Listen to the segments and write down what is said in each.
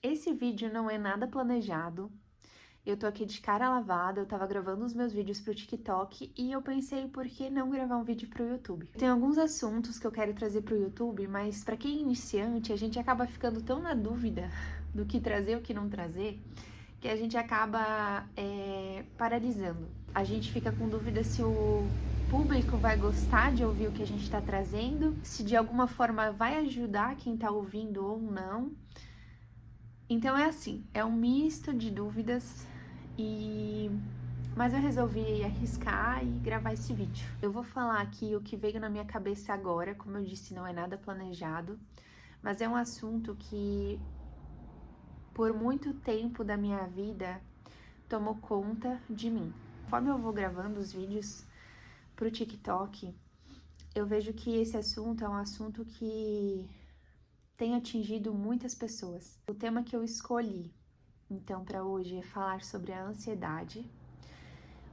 Esse vídeo não é nada planejado. Eu tô aqui de cara lavada, eu tava gravando os meus vídeos pro TikTok e eu pensei, por que não gravar um vídeo pro YouTube? Tem alguns assuntos que eu quero trazer pro YouTube, mas pra quem é iniciante, a gente acaba ficando tão na dúvida do que trazer e o que não trazer, que a gente acaba paralisando. A gente fica com dúvida se o público vai gostar de ouvir o que a gente tá trazendo, se de alguma forma vai ajudar quem tá ouvindo ou não. Então é assim, é um misto de dúvidas mas eu resolvi arriscar e gravar esse vídeo. Eu vou falar aqui o que veio na minha cabeça agora, como eu disse, não é nada planejado, mas é um assunto que por muito tempo da minha vida tomou conta de mim. Conforme eu vou gravando os vídeos pro TikTok, eu vejo que esse assunto é um assunto que tem atingido muitas pessoas. O tema que eu escolhi, então, para hoje é falar sobre a ansiedade,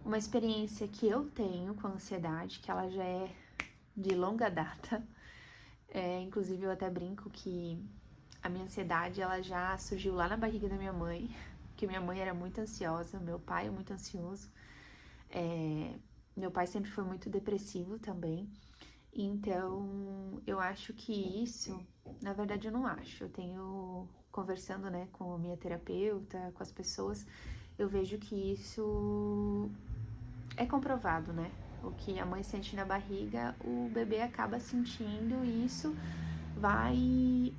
uma experiência que eu tenho com a ansiedade, que ela já é de longa data. Inclusive, eu até brinco que a minha ansiedade, ela já surgiu lá na barriga da minha mãe, porque minha mãe era muito ansiosa, meu pai é muito ansioso, meu pai sempre foi muito depressivo também. Então, eu acho que isso, na verdade eu não acho, eu tenho, conversando, né, com a minha terapeuta, com as pessoas, eu vejo que isso é comprovado, né? O que a mãe sente na barriga, o bebê acaba sentindo e isso vai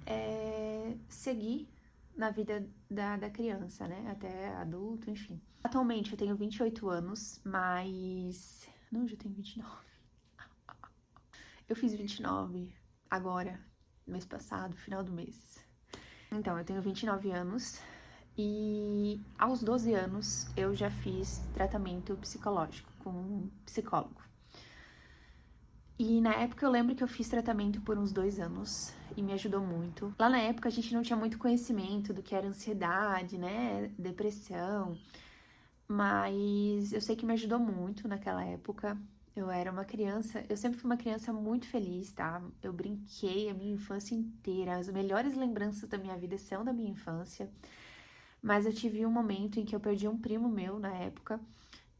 seguir na vida da criança, né? Até adulto, enfim. Atualmente eu tenho 28 anos, mas... Não, já tenho 29. Eu fiz 29 agora, mês passado, final do mês. Então, eu tenho 29 anos e aos 12 anos eu já fiz tratamento psicológico com um psicólogo. E na época eu lembro que eu fiz tratamento por uns 2 anos e me ajudou muito. Lá na época a gente não tinha muito conhecimento do que era ansiedade, né, depressão, mas eu sei que me ajudou muito naquela época. Eu era uma criança, eu sempre fui uma criança muito feliz, tá? Eu brinquei a minha infância inteira, as melhores lembranças da minha vida são da minha infância. Mas eu tive um momento em que eu perdi um primo meu na época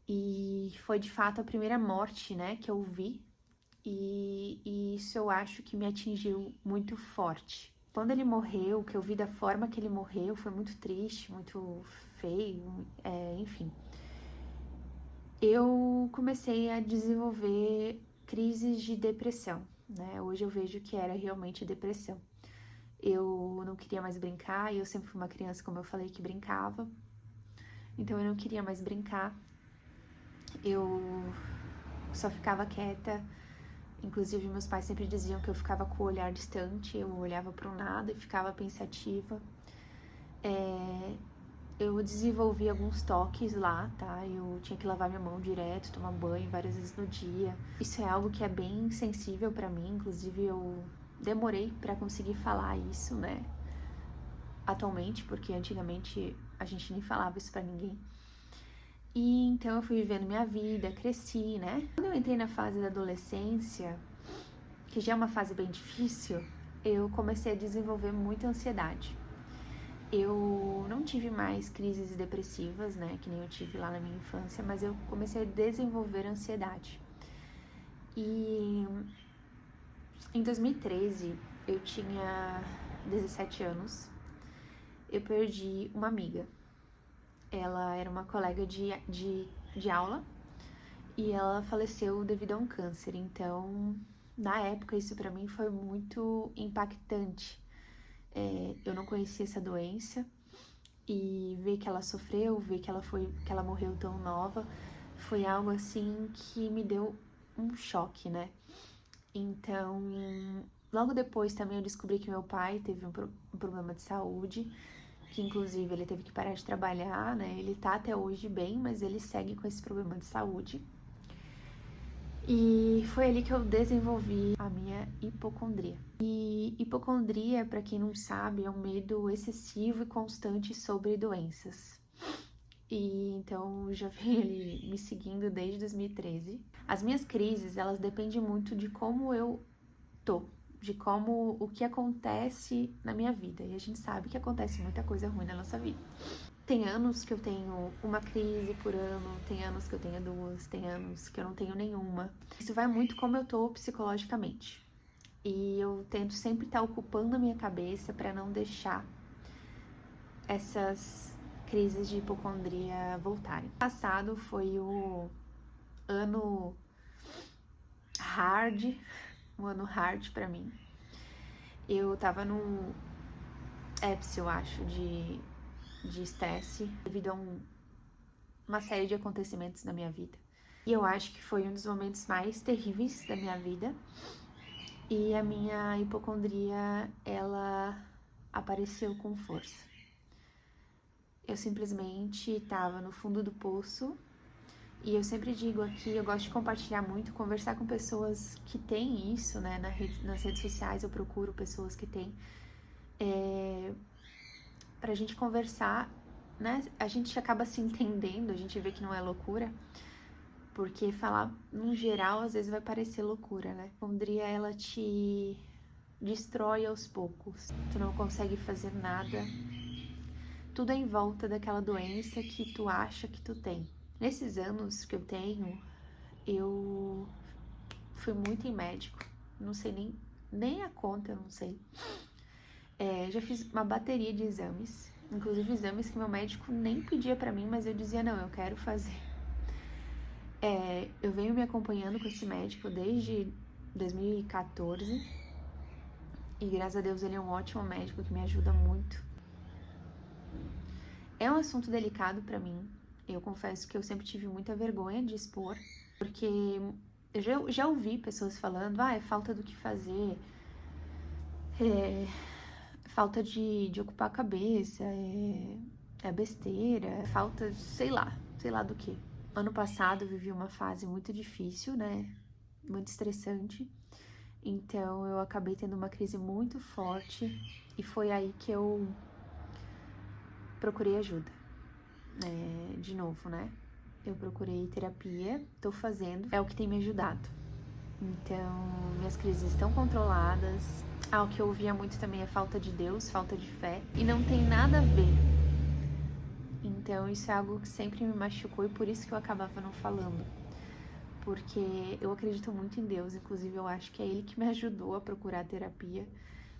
e foi de fato a primeira morte, né, que eu vi. E isso eu acho que me atingiu muito forte. Quando ele morreu, que eu vi da forma que ele morreu, foi muito triste, muito feio, enfim. Eu comecei a desenvolver crises de depressão, né? Hoje eu vejo que era realmente depressão. Eu não queria mais brincar, e eu sempre fui uma criança, como eu falei, que brincava. Então eu não queria mais brincar. Eu só ficava quieta. Inclusive, meus pais sempre diziam que eu ficava com o olhar distante, eu olhava para o nada e ficava pensativa. Eu desenvolvi alguns toques lá, tá? Eu tinha que lavar minha mão direto, tomar banho várias vezes no dia. Isso é algo que é bem sensível pra mim, inclusive eu demorei pra conseguir falar isso, né? Atualmente, porque antigamente a gente nem falava isso pra ninguém. E então eu fui vivendo minha vida, cresci, né? Quando eu entrei na fase da adolescência, que já é uma fase bem difícil, eu comecei a desenvolver muita ansiedade. Eu não tive mais crises depressivas, né, que nem eu tive lá na minha infância, mas eu comecei a desenvolver ansiedade. E em 2013, eu tinha 17 anos, eu perdi uma amiga. Ela era uma colega de aula e ela faleceu devido a um câncer. Então, na época, isso pra mim foi muito impactante. Eu não conhecia essa doença. E ver que ela sofreu, ver que ela morreu tão nova, foi algo assim que me deu um choque, né? Então, logo depois também eu descobri que meu pai teve um problema de saúde, que inclusive ele teve que parar de trabalhar, né? Ele tá até hoje bem, mas ele segue com esse problema de saúde. E foi ali que eu desenvolvi a minha hipocondria. E hipocondria, para quem não sabe, é um medo excessivo e constante sobre doenças. E então já vem ele me seguindo desde 2013. As minhas crises, elas dependem muito de como eu tô, de como o que acontece na minha vida. E a gente sabe que acontece muita coisa ruim na nossa vida. Tem anos que eu tenho uma crise por ano, tem anos que eu tenho duas, tem anos que eu não tenho nenhuma. Isso vai muito como eu tô psicologicamente. E eu tento sempre estar ocupando a minha cabeça para não deixar essas crises de hipocondria voltarem. O passado foi o ano hard, um ano hard para mim. Eu tava num ápice, eu acho, de estresse devido a uma série de acontecimentos na minha vida. E eu acho que foi um dos momentos mais terríveis da minha vida. E a minha hipocondria, ela apareceu com força. Eu simplesmente estava no fundo do poço. E eu sempre digo aqui, eu gosto de compartilhar muito, conversar com pessoas que têm isso, né? Nas redes sociais eu procuro pessoas que têm. Pra gente conversar, né? A gente acaba se entendendo, a gente vê que não é loucura. Porque falar, no geral, às vezes vai parecer loucura, né? A hipocondria, ela te destrói aos poucos. Tu não consegue fazer nada. Tudo é em volta daquela doença que tu acha que tu tem. Nesses anos que eu tenho, eu fui muito em médico. Não sei nem a conta, eu não sei. Já fiz uma bateria de exames. Inclusive exames que meu médico nem pedia pra mim, mas eu dizia, não, eu quero fazer. Eu venho me acompanhando com esse médico desde 2014 e graças a Deus ele é um ótimo médico que me ajuda muito. É um assunto delicado pra mim. Eu confesso que eu sempre tive muita vergonha de expor, porque eu já ouvi pessoas falando, é falta do que fazer, falta de ocupar a cabeça, é besteira, falta, sei lá do que. Ano passado eu vivi uma fase muito difícil, né? Muito estressante. Então eu acabei tendo uma crise muito forte e foi aí que eu procurei ajuda. De novo, né? Eu procurei terapia, tô fazendo, é o que tem me ajudado. Então, minhas crises estão controladas. O que eu ouvia muito também é falta de Deus, falta de fé. E não tem nada a ver. Então, isso é algo que sempre me machucou e por isso que eu acabava não falando. Porque eu acredito muito em Deus, inclusive eu acho que é Ele que me ajudou a procurar terapia.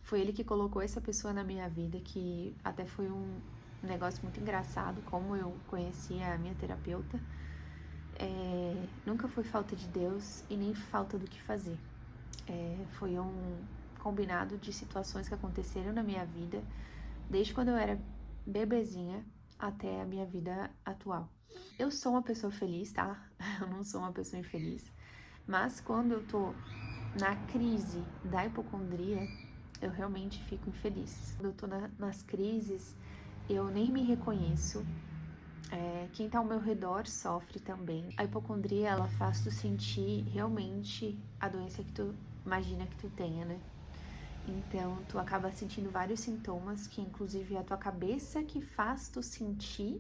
Foi Ele que colocou essa pessoa na minha vida, que até foi um negócio muito engraçado, como eu conheci a minha terapeuta. Nunca foi falta de Deus e nem falta do que fazer. Foi um combinado de situações que aconteceram na minha vida, desde quando eu era bebezinha até a minha vida atual. Eu sou uma pessoa feliz, tá? Eu não sou uma pessoa infeliz. Mas quando eu tô na crise da hipocondria, eu realmente fico infeliz. Quando eu tô nas crises, eu nem me reconheço. Quem tá ao meu redor sofre também. A hipocondria, ela faz tu sentir realmente a doença que tu imagina que tu tenha, né? Então, tu acaba sentindo vários sintomas que, inclusive, é a tua cabeça que faz tu sentir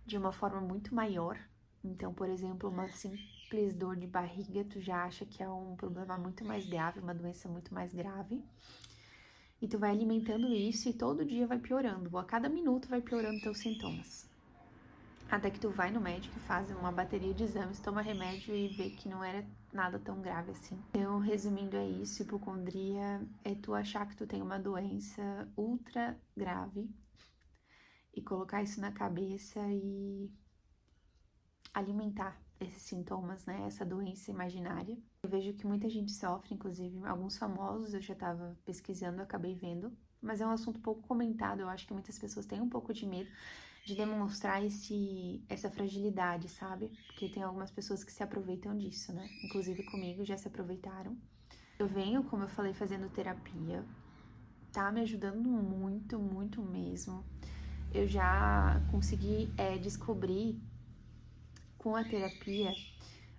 de uma forma muito maior. Então, por exemplo, uma simples dor de barriga, tu já acha que é um problema muito mais grave, uma doença muito mais grave. E tu vai alimentando isso e todo dia vai piorando, ou a cada minuto vai piorando teus sintomas. Até que tu vai no médico e faz uma bateria de exames, toma remédio e vê que não era nada tão grave assim. Então, resumindo, é isso. Hipocondria é tu achar que tu tem uma doença ultra grave e colocar isso na cabeça e alimentar esses sintomas, né? Essa doença imaginária. Eu vejo que muita gente sofre, inclusive alguns famosos, eu já tava pesquisando, acabei vendo. Mas é um assunto pouco comentado, eu acho que muitas pessoas têm um pouco de medo de demonstrar essa fragilidade, sabe? Porque tem algumas pessoas que se aproveitam disso, né? Inclusive comigo já se aproveitaram. Eu venho, como eu falei, fazendo terapia. Tá me ajudando muito, muito mesmo. Eu já consegui descobrir com a terapia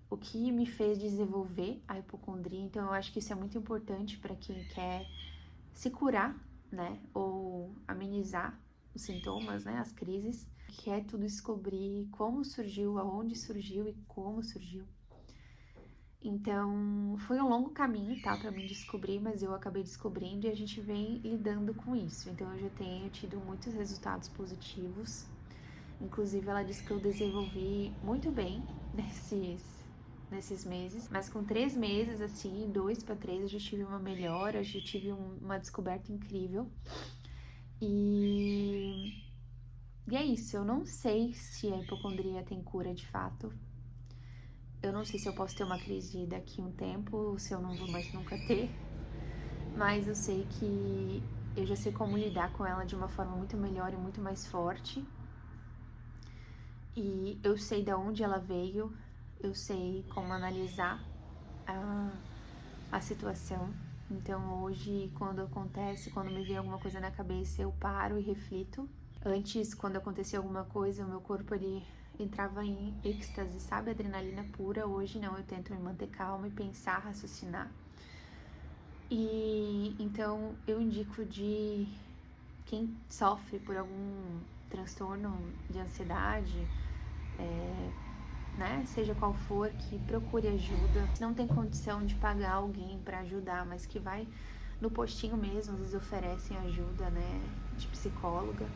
o que me fez desenvolver a hipocondria. Então eu acho que isso é muito importante para quem quer se curar, né? Ou amenizar os sintomas, né? As crises. Que é tudo descobrir como surgiu, aonde surgiu e como surgiu. Então, foi um longo caminho, tá, pra me descobrir, mas eu acabei descobrindo e a gente vem lidando com isso. Então, eu já tenho tido muitos resultados positivos. Inclusive, ela disse que eu desenvolvi muito bem nesses meses. Mas com 3 meses, assim, 2 para 3, eu já tive uma melhora, eu já tive uma descoberta incrível. E é isso, eu não sei se a hipocondria tem cura de fato. Eu não sei se eu posso ter uma crise daqui a um tempo, ou se eu não vou mais nunca ter. Mas eu sei que eu já sei como lidar com ela de uma forma muito melhor e muito mais forte. E eu sei de onde ela veio, eu sei como analisar a situação. Então hoje, quando acontece, quando me vem alguma coisa na cabeça, eu paro e reflito. Antes, quando acontecia alguma coisa, o meu corpo ele entrava em êxtase, sabe? Adrenalina pura. Hoje não, eu tento me manter calma e pensar, raciocinar. E então eu indico de quem sofre por algum transtorno de ansiedade, né? Seja qual for, que procure ajuda. Se não tem condição de pagar alguém para ajudar, mas que vai no postinho mesmo, às vezes oferecem ajuda, né? De psicóloga.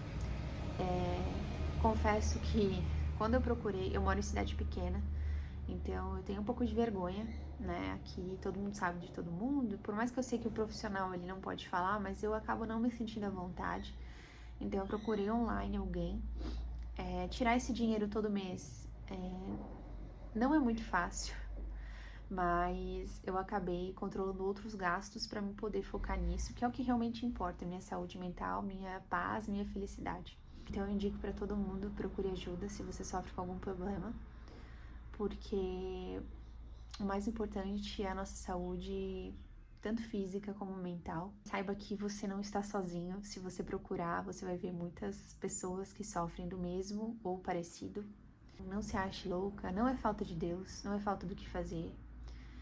Confesso que quando eu procurei, eu moro em cidade pequena, então eu tenho um pouco de vergonha, né? Aqui todo mundo sabe de todo mundo, por mais que eu sei que o profissional ele não pode falar, mas eu acabo não me sentindo à vontade. Então eu procurei online alguém. Tirar esse dinheiro todo mês não é muito fácil, mas eu acabei controlando outros gastos para me poder focar nisso, que é o que realmente importa, minha saúde mental, minha paz, minha felicidade. Então eu indico para todo mundo, procure ajuda se você sofre com algum problema, porque o mais importante é a nossa saúde, tanto física como mental. Saiba que você não está sozinho. Se você procurar, você vai ver muitas pessoas que sofrem do mesmo ou parecido. Não se ache louca, não é falta de Deus, não é falta do que fazer.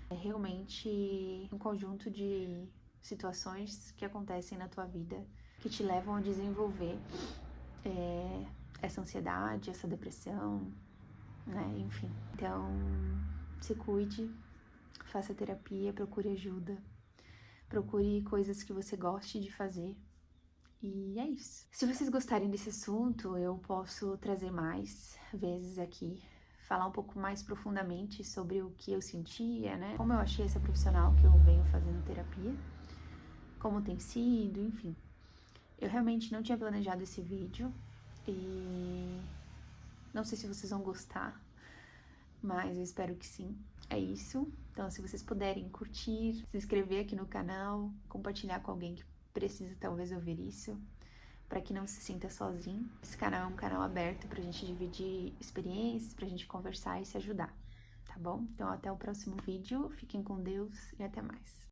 É realmente um conjunto de situações que acontecem na tua vida que te levam a desenvolver essa ansiedade, essa depressão, né? Enfim. Então, se cuide, faça terapia, procure ajuda, procure coisas que você goste de fazer. E é isso. Se vocês gostarem desse assunto, eu posso trazer mais vezes aqui, falar um pouco mais profundamente sobre o que eu sentia, né? Como eu achei essa profissional que eu venho fazendo terapia, como tem sido, enfim. Eu realmente não tinha planejado esse vídeo e não sei se vocês vão gostar, mas eu espero que sim. É isso. Então, se vocês puderem curtir, se inscrever aqui no canal, compartilhar com alguém que precisa talvez ouvir isso, para que não se sinta sozinho. Esse canal é um canal aberto pra gente dividir experiências, pra gente conversar e se ajudar, tá bom? Então, até o próximo vídeo. Fiquem com Deus e até mais.